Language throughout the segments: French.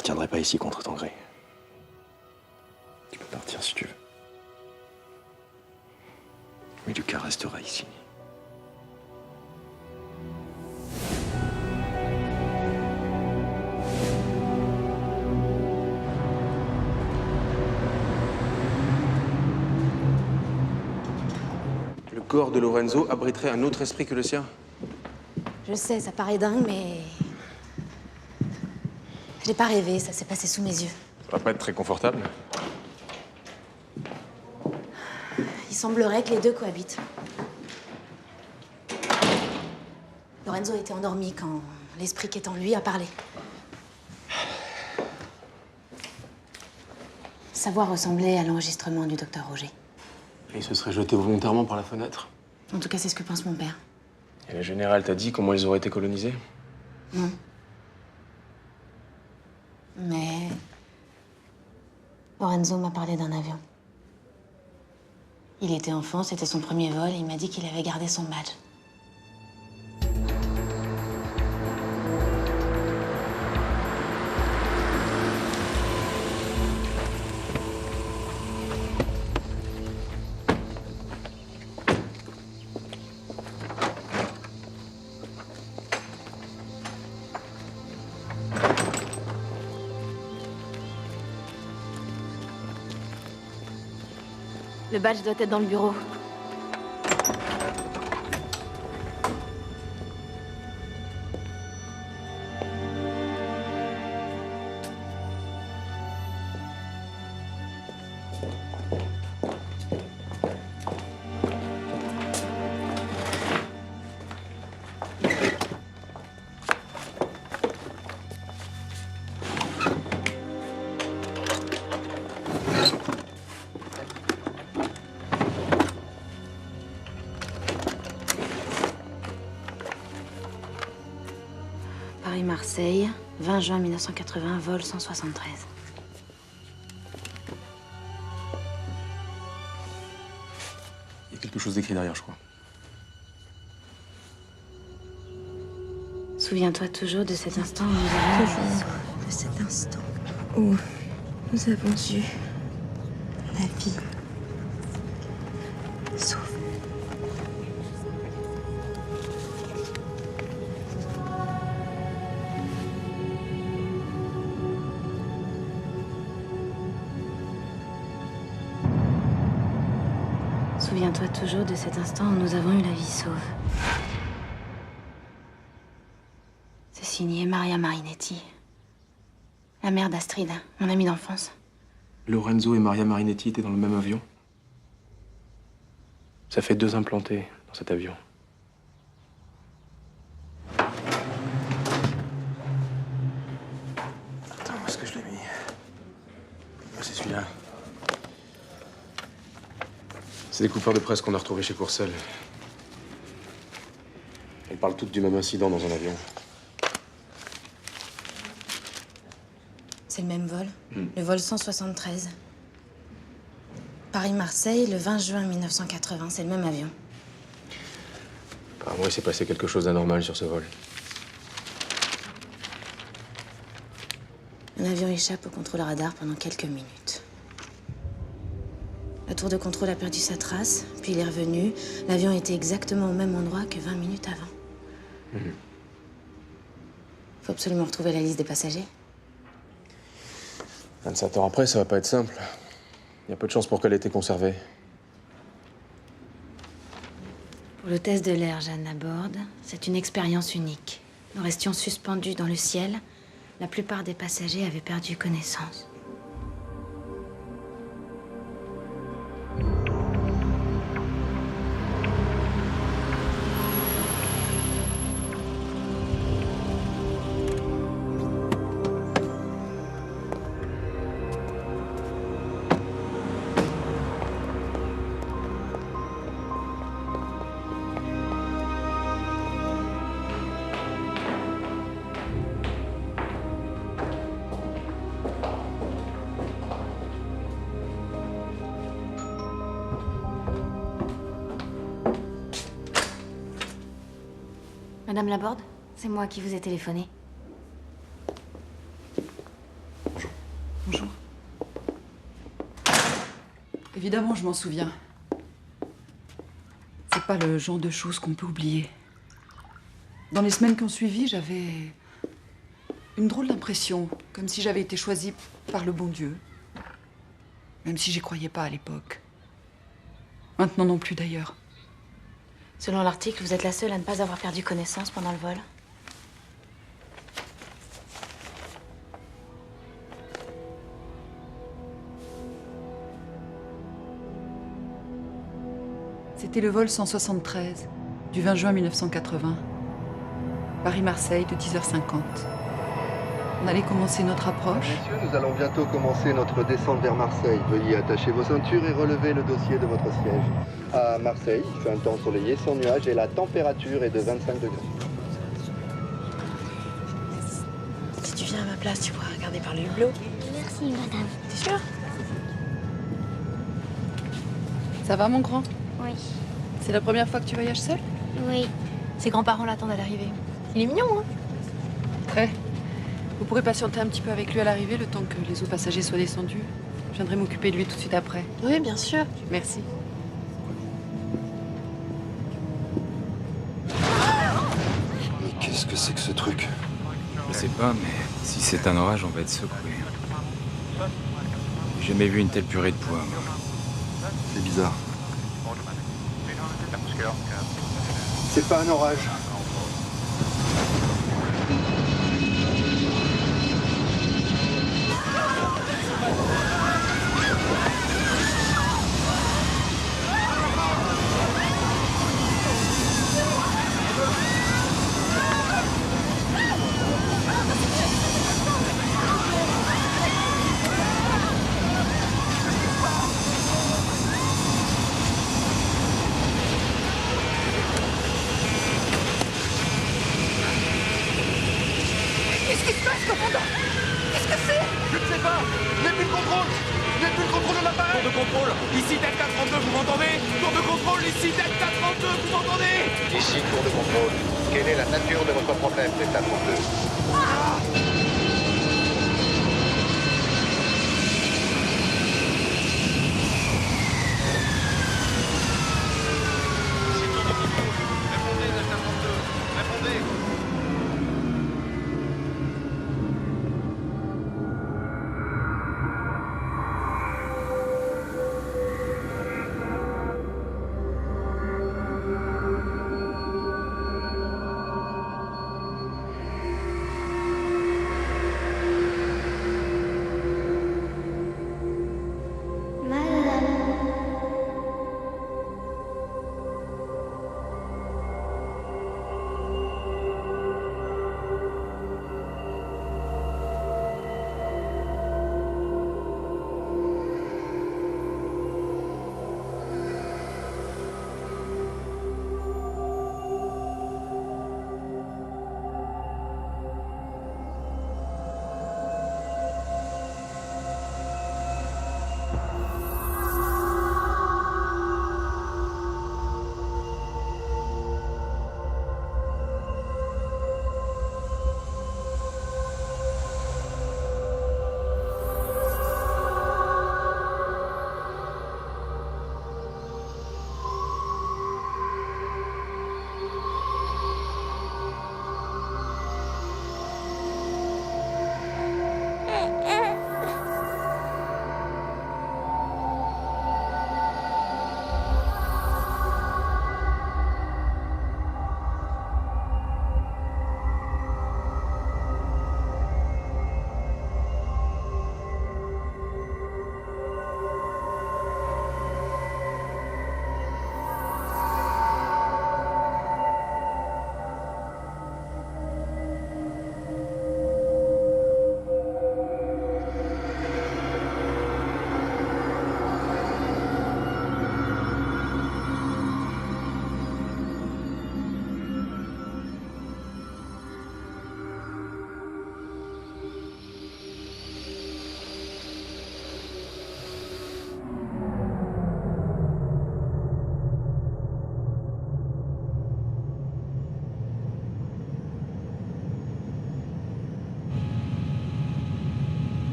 retiendrai pas ici contre ton gré. Tu peux partir si tu veux. Mais Lucas restera ici. Le corps de Lorenzo abriterait un autre esprit que le sien? Je sais, ça paraît dingue, mais... J'ai pas rêvé, ça s'est passé sous mes yeux. Ça va pas être très confortable. Il semblerait que les deux cohabitent. Lorenzo était endormi quand l'esprit qui est en lui a parlé. Sa voix ressemblait à l'enregistrement du docteur Roger. Il se serait jeté volontairement par la fenêtre. En tout cas, c'est ce que pense mon père. Et le général t'a dit comment ils auraient été colonisés? Non. Mais... Lorenzo m'a parlé d'un avion. Il était enfant, c'était son premier vol, et il m'a dit qu'il avait gardé son badge. Le badge doit être dans le bureau. Paris-Marseille, 20 juin 1980, vol 173. Il y a quelque chose d'écrit derrière, je crois. Souviens-toi toujours de cet instant où nous avons... Toujours de cet instant où nous avons eu la vie sauve. Souviens-toi toujours de cet instant où nous avons eu la vie sauve. C'est signé Maria Marinetti. La mère d'Astrid, mon amie d'enfance. Lorenzo et Maria Marinetti étaient dans le même avion. Ça fait 2 implantés dans cet avion. Attends, où est-ce que je l'ai mis? Ah, c'est celui-là. C'est des coupeurs de presse qu'on a retrouvés chez Courcelles. Elles parlent toutes du même incident dans un avion. C'est le même vol, le vol 173. Paris-Marseille, le 20 juin 1980, c'est le même avion. Apparemment, il s'est passé quelque chose d'anormal sur ce vol. Un avion échappe au contrôle radar pendant quelques minutes. La tour de contrôle a perdu sa trace, puis il est revenu. L'avion était exactement au même endroit que 20 minutes avant. Faut absolument retrouver la liste des passagers. 27 ans après, ça va pas être simple. Il y a peu de chances pour qu'elle ait été conservée. Pour le test de l'air, Jeanne Laborde, c'est une expérience unique. Nous restions suspendus dans le ciel. La plupart des passagers avaient perdu connaissance. Madame Laborde, c'est moi qui vous ai téléphoné. Bonjour. Évidemment, je m'en souviens. C'est pas le genre de choses qu'on peut oublier. Dans les semaines qui ont suivi, j'avais une drôle d'impression, comme si j'avais été choisie par le bon Dieu. Même si j'y croyais pas à l'époque. Maintenant non plus d'ailleurs. Selon l'article, vous êtes la seule à ne pas avoir perdu connaissance pendant le vol. C'était le vol 173, du 20 juin 1980. Paris-Marseille de 10h50. On allait commencer notre approche. Messieurs, nous allons bientôt commencer notre descente vers Marseille. Veuillez attacher vos ceintures et relever le dossier de votre siège. À Marseille, il fait un temps ensoleillé, sans nuages et la température est de 25 degrés. Si tu viens à ma place, tu pourras regarder par le hublot. Merci, madame. T'es sûr? Ça va, mon grand? Oui. C'est la première fois que tu voyages seul? Oui. Ses grands-parents l'attendent à l'arrivée. Il est mignon, hein? Très. Vous pourrez patienter un petit peu avec lui à l'arrivée, le temps que les autres passagers soient descendus. Je viendrai m'occuper de lui tout de suite après. Oui, bien sûr. Merci. Mais qu'est-ce que c'est que ce truc? Je sais pas, mais si c'est un orage, on va être secoué. J'ai jamais vu une telle purée de poids. moi. C'est bizarre. C'est pas un orage. Tour de contrôle, ici Delta 32, vous m'entendez? Tour de contrôle, ici Delta 32, vous m'entendez? Ici, tour de contrôle. Quelle est la nature de votre problème, Delta 32? Répondez, Delta 32, répondez.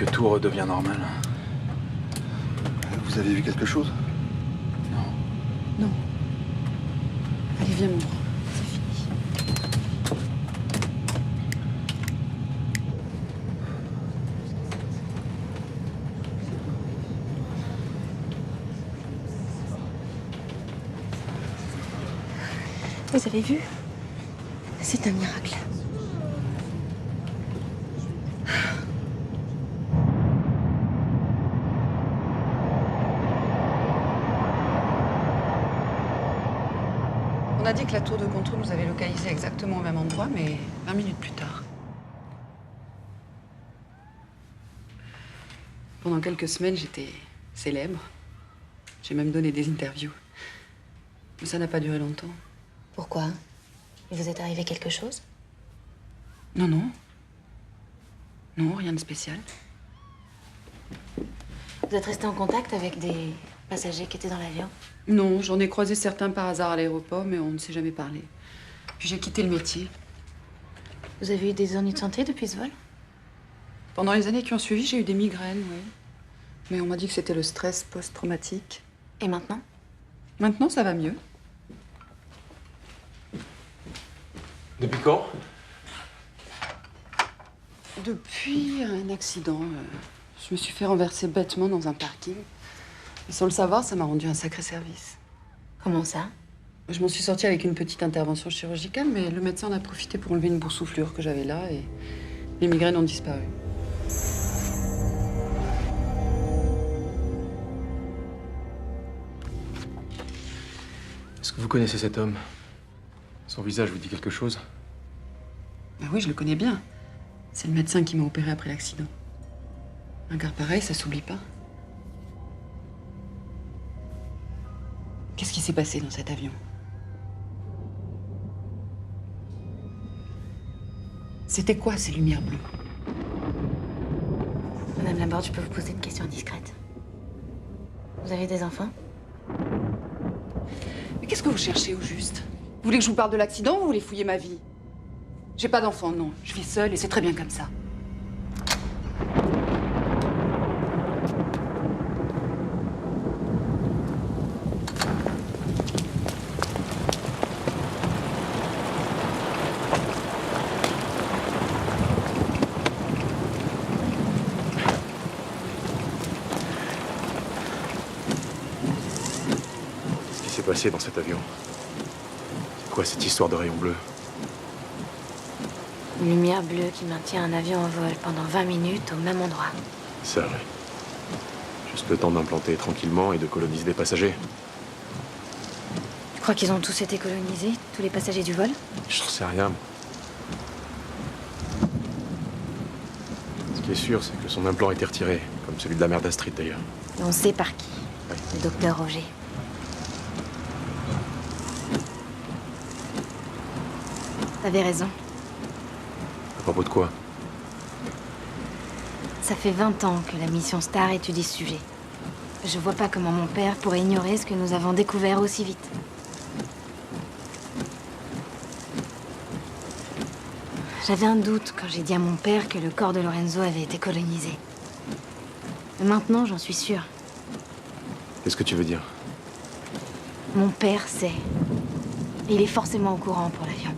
que tout redevient normal. Vous avez vu quelque chose? Non. Allez, viens, mon bras. C'est fini. Vous avez vu? C'est un miracle. On a dit que la tour de contrôle nous avait localisés exactement au même endroit, mais 20 minutes plus tard. Pendant quelques semaines, j'étais célèbre. J'ai même donné des interviews. Mais ça n'a pas duré longtemps. Pourquoi? Il vous est arrivé quelque chose? Non, non. Non, rien de spécial. Vous êtes resté en contact avec des passagers qui étaient dans l'avion? Non, j'en ai croisé certains par hasard à l'aéroport, mais on ne s'est jamais parlé. Puis j'ai quitté le métier. Vous avez eu des ennuis de santé depuis ce vol? Pendant les années qui ont suivi, j'ai eu des migraines, oui. Mais on m'a dit que c'était le stress post-traumatique. Et maintenant? Maintenant, ça va mieux. Depuis quand? Depuis un accident, je me suis fait renverser bêtement dans un parking. Et sans le savoir, ça m'a rendu un sacré service. Comment ça? Je m'en suis sortie avec une petite intervention chirurgicale, mais le médecin en a profité pour enlever une boursouflure que j'avais là et les migraines ont disparu. Est-ce que vous connaissez cet homme? Son visage vous dit quelque chose? Ben oui, je le connais bien. C'est le médecin qui m'a opéré après l'accident. Un gars pareil, ça s'oublie pas. Qu'est-ce qui s'est passé dans cet avion? C'était quoi ces lumières bleues? Madame Laborde, je peux vous poser une question indiscrète. Vous avez des enfants? Mais qu'est-ce que vous cherchez au juste? Vous voulez que je vous parle de l'accident ou vous voulez fouiller ma vie? J'ai pas d'enfant, non. Je vis seule et c'est très bien comme ça. Qu'est-ce qui s'est passé dans cet avion? C'est quoi cette histoire de rayon bleu? Une lumière bleue qui maintient un avion en vol pendant 20 minutes au même endroit. Ça, ouais. Juste le temps d'implanter tranquillement et de coloniser des passagers. Tu crois qu'ils ont tous été colonisés, tous les passagers du vol? J'en sais rien. Ce qui est sûr, c'est que son implant a été retiré, comme celui de la mère d'Astrid d'ailleurs. Et on sait par qui. Ouais. Le docteur Roger. T'avais raison. À propos de quoi? Ça fait 20 ans que la mission Star étudie ce sujet. Je vois pas comment mon père pourrait ignorer ce que nous avons découvert aussi vite. J'avais un doute quand j'ai dit à mon père que le corps de Lorenzo avait été colonisé. Mais maintenant, j'en suis sûre. Qu'est-ce que tu veux dire? Mon père sait. Et il est forcément au courant pour l'avion.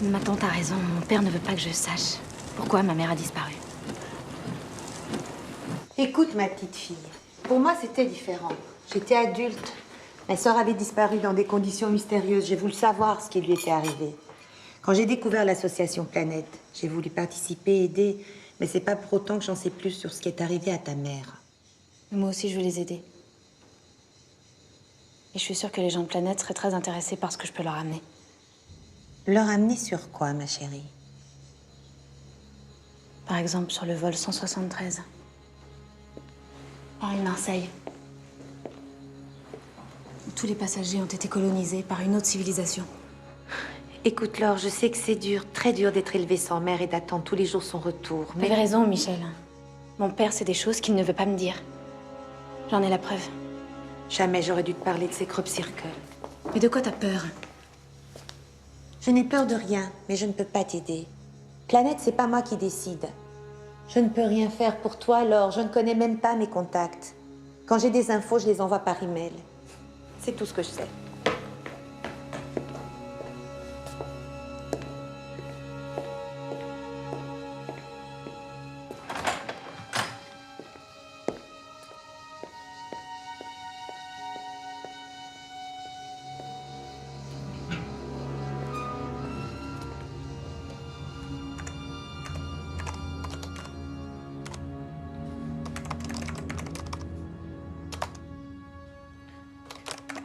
Ma tante a raison, mon père ne veut pas que je sache pourquoi ma mère a disparu. Écoute, ma petite fille, pour moi, c'était différent. J'étais adulte. Ma sœur avait disparu dans des conditions mystérieuses. J'ai voulu savoir ce qui lui était arrivé. Quand j'ai découvert l'association Planète, j'ai voulu participer, aider, mais c'est pas pour autant que j'en sais plus sur ce qui est arrivé à ta mère. Moi aussi, je veux les aider. Et je suis sûre que les gens de Planète seraient très intéressés par ce que je peux leur amener. Leur amener sur quoi, ma chérie? Par exemple, sur le vol 173. Paris-Marseille. Où tous les passagers ont été colonisés par une autre civilisation. Écoute, Laure, je sais que c'est dur, très dur d'être élevée sans mère et d'attendre tous les jours son retour. Vous avez raison, Michel. Mon père sait des choses qu'il ne veut pas me dire. J'en ai la preuve. Jamais j'aurais dû te parler de ces crop circles. Mais de quoi t'as peur? Je n'ai peur de rien, mais je ne peux pas t'aider. Planète, c'est pas moi qui décide. Je ne peux rien faire pour toi, Laure. Je ne connais même pas mes contacts. Quand j'ai des infos, je les envoie par email. C'est tout ce que je sais.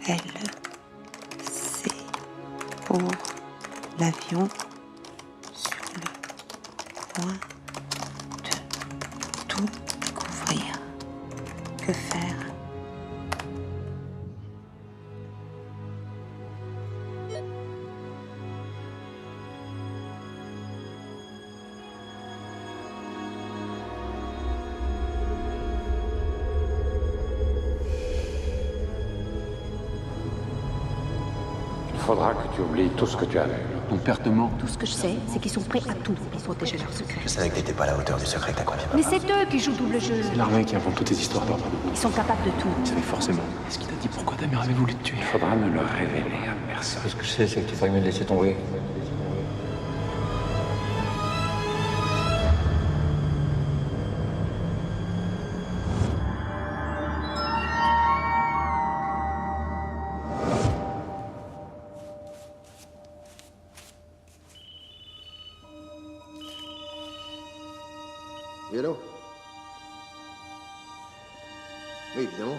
L, C pour l'avion sur le point de tout découvrir. Que faire? Il faudra que tu oublies tout ce que tu as vu. Ton père te ment. Tout ce que je sais, c'est qu'ils sont prêts à tout pour protéger leur secret. Je savais que t'étais pas à la hauteur du secret que t'as confié. Mais c'est eux qui jouent double jeu. C'est l'armée qui invente toutes ces histoires d'ordre. Ils sont capables de tout. Il savait forcément. Est-ce qu'il t'a dit pourquoi ta mère avait voulu te tuer? Il faudra ne le révéler à personne. Tout ce que je sais, c'est que tu ferais mieux de laisser tomber. Oui, allô? Oui, évidemment.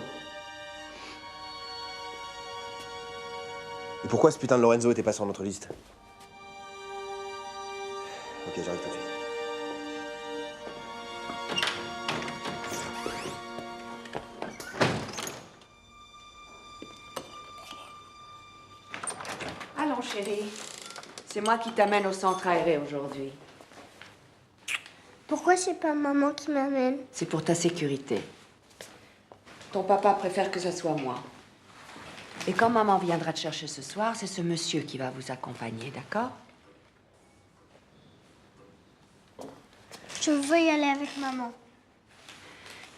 Et pourquoi ce putain de Lorenzo était pas sur notre liste? Ok, j'arrive tout de suite. Allons, chérie. C'est moi qui t'amène au centre aéré aujourd'hui. Pourquoi c'est pas maman qui m'amène? C'est pour ta sécurité. Ton papa préfère que ce soit moi. Et quand maman viendra te chercher ce soir, c'est ce monsieur qui va vous accompagner, d'accord? Je veux y aller avec maman.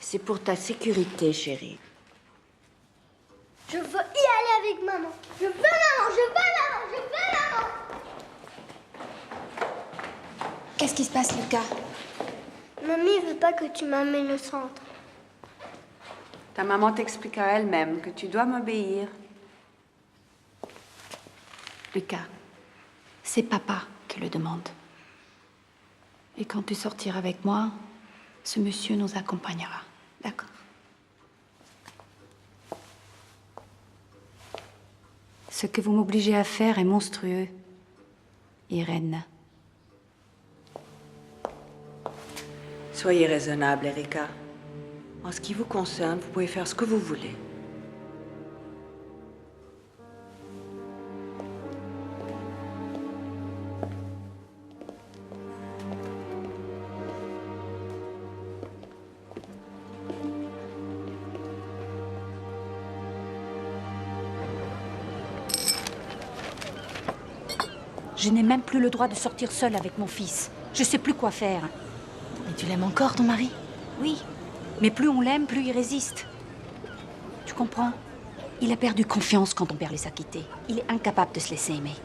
C'est pour ta sécurité, chérie. Je veux y aller avec maman. Je veux maman, je veux maman, je veux maman. Qu'est-ce qui se passe, Lucas? Mamie veut pas que tu m'amènes au centre. Ta maman t'expliquera elle-même que tu dois m'obéir. Lucas, c'est papa qui le demande. Et quand tu sortiras avec moi, ce monsieur nous accompagnera. D'accord? Ce que vous m'obligez à faire est monstrueux, Irène. Soyez raisonnable, Erika. En ce qui vous concerne, vous pouvez faire ce que vous voulez. Je n'ai même plus le droit de sortir seule avec mon fils. Je sais plus quoi faire. Mais tu l'aimes encore, ton mari? Oui, mais plus on l'aime, plus il résiste. Tu comprends? Il a perdu confiance quand ton père les a quittés. Il est incapable de se laisser aimer.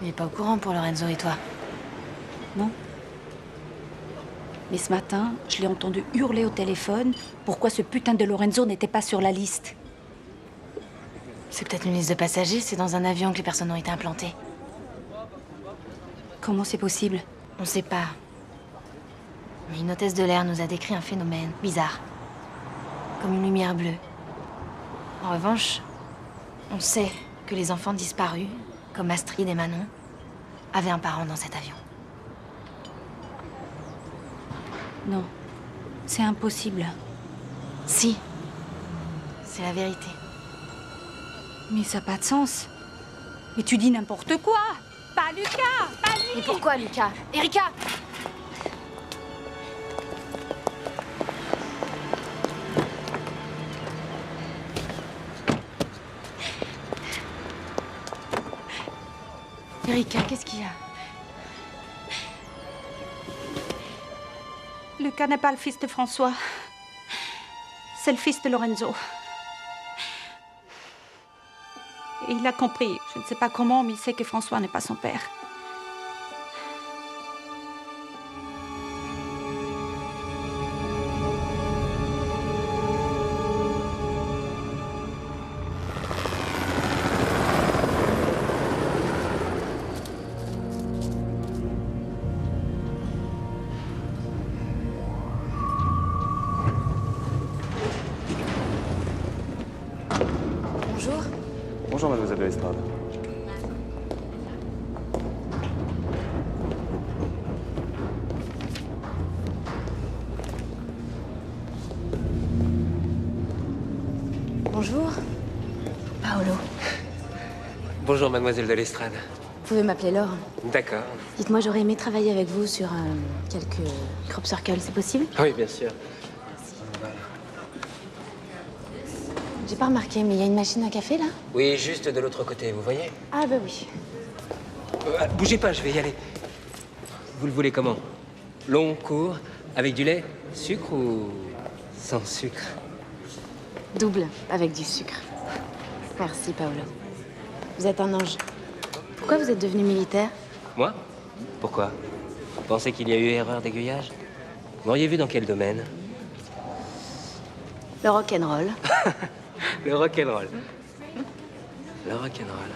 Il n'est pas au courant pour Lorenzo et toi. Non. Mais ce matin, je l'ai entendu hurler au téléphone pourquoi ce putain de Lorenzo n'était pas sur la liste. C'est peut-être une liste de passagers, c'est dans un avion que les personnes ont été implantées. Comment c'est possible? On sait pas. Mais une hôtesse de l'air nous a décrit un phénomène bizarre. Comme une lumière bleue. En revanche, on sait que les enfants disparus, comme Astrid et Manon, avaient un parent dans cet avion. Non, c'est impossible. Si. C'est la vérité. Mais ça n'a pas de sens. Mais tu dis n'importe quoi. Pas Lucas, pas lui. Mais pourquoi, Lucas? Erika! Erika, qu'est-ce qu'il y a? Lucas n'est pas le fils de François. C'est le fils de Lorenzo. Et il a compris. Je ne sais pas comment, mais il sait que François n'est pas son père. Bonjour. Bonjour, mademoiselle de l'Estrade. Bonjour. Paolo. Bonjour, mademoiselle de l'Estrade. Vous pouvez m'appeler Laure. D'accord. Dites-moi, j'aurais aimé travailler avec vous sur quelques crop circles, c'est possible? Oui, bien sûr. J'ai pas remarqué, mais il y a une machine à café là? Oui, juste de l'autre côté, vous voyez? Ah bah oui. Bougez pas, je vais y aller. Vous le voulez comment? Long, court, avec du lait, sucre ou sans sucre? Double, avec du sucre. Merci, Paolo. Vous êtes un ange. Pourquoi vous êtes devenu militaire? Moi? Pourquoi? Vous pensez qu'il y a eu erreur d'aiguillage? Vous m'auriez vu dans quel domaine? Le rock'n'roll. Le rock'n'roll. Le rock'n'roll.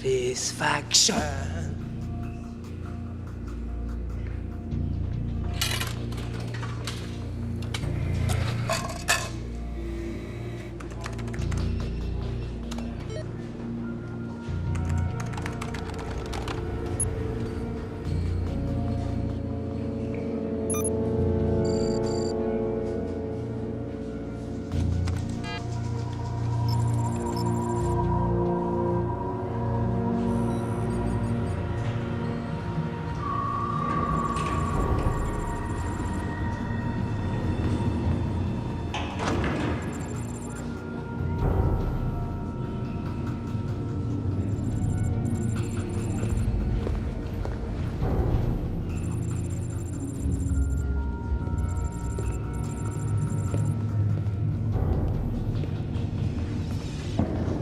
Satisfaction.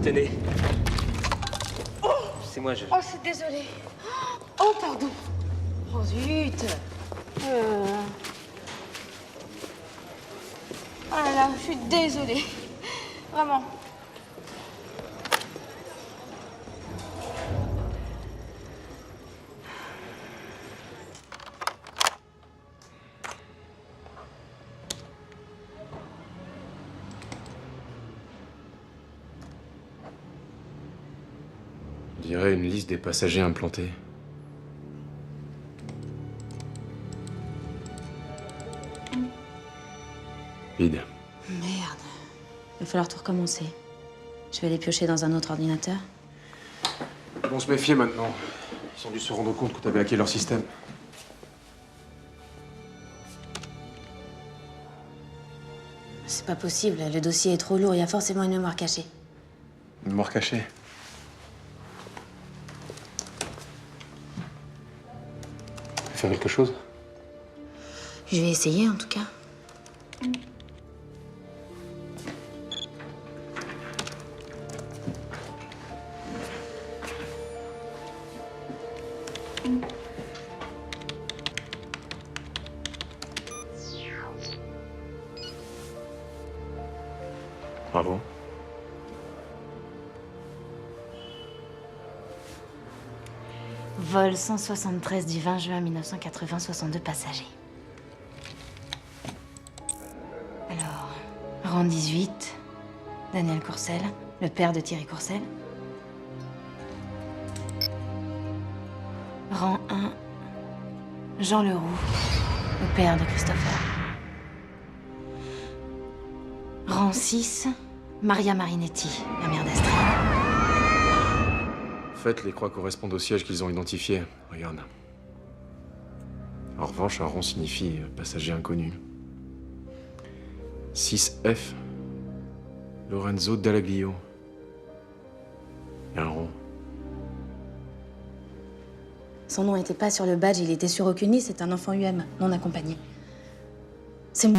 Tenez. Oh, c'est moi, je... Oh, c'est désolé. Oh, pardon. Oh, zut. Oh là là, je suis désolée. Vraiment. On dirait une liste des passagers implantés. Vide. Merde. Il va falloir tout recommencer. Je vais les piocher dans un autre ordinateur. Ils vont se méfier maintenant. Ils ont dû se rendre compte que t'avais hacké leur système. C'est pas possible, le dossier est trop lourd, il y a forcément une mémoire cachée. Une mémoire cachée. Faire quelque chose? Je vais essayer en tout cas. Bravo. Vol 173 du 20 juin 1980, 62 passagers. Alors, Rang 18, Daniel Courcelles, le père de Thierry Courcelles. Rang 1, Jean Leroux, le père de Christopher. Rang 6, Maria Marinetti, la mère d'Astrid. En fait, les croix correspondent au siège qu'ils ont identifié. Regarde. En revanche, un rond signifie passager inconnu. 6F. Lorenzo Dallaglio. Et un rond. Son nom n'était pas sur le badge, il était sur aucune liste, c'est un enfant UM, non accompagné. C'est moi.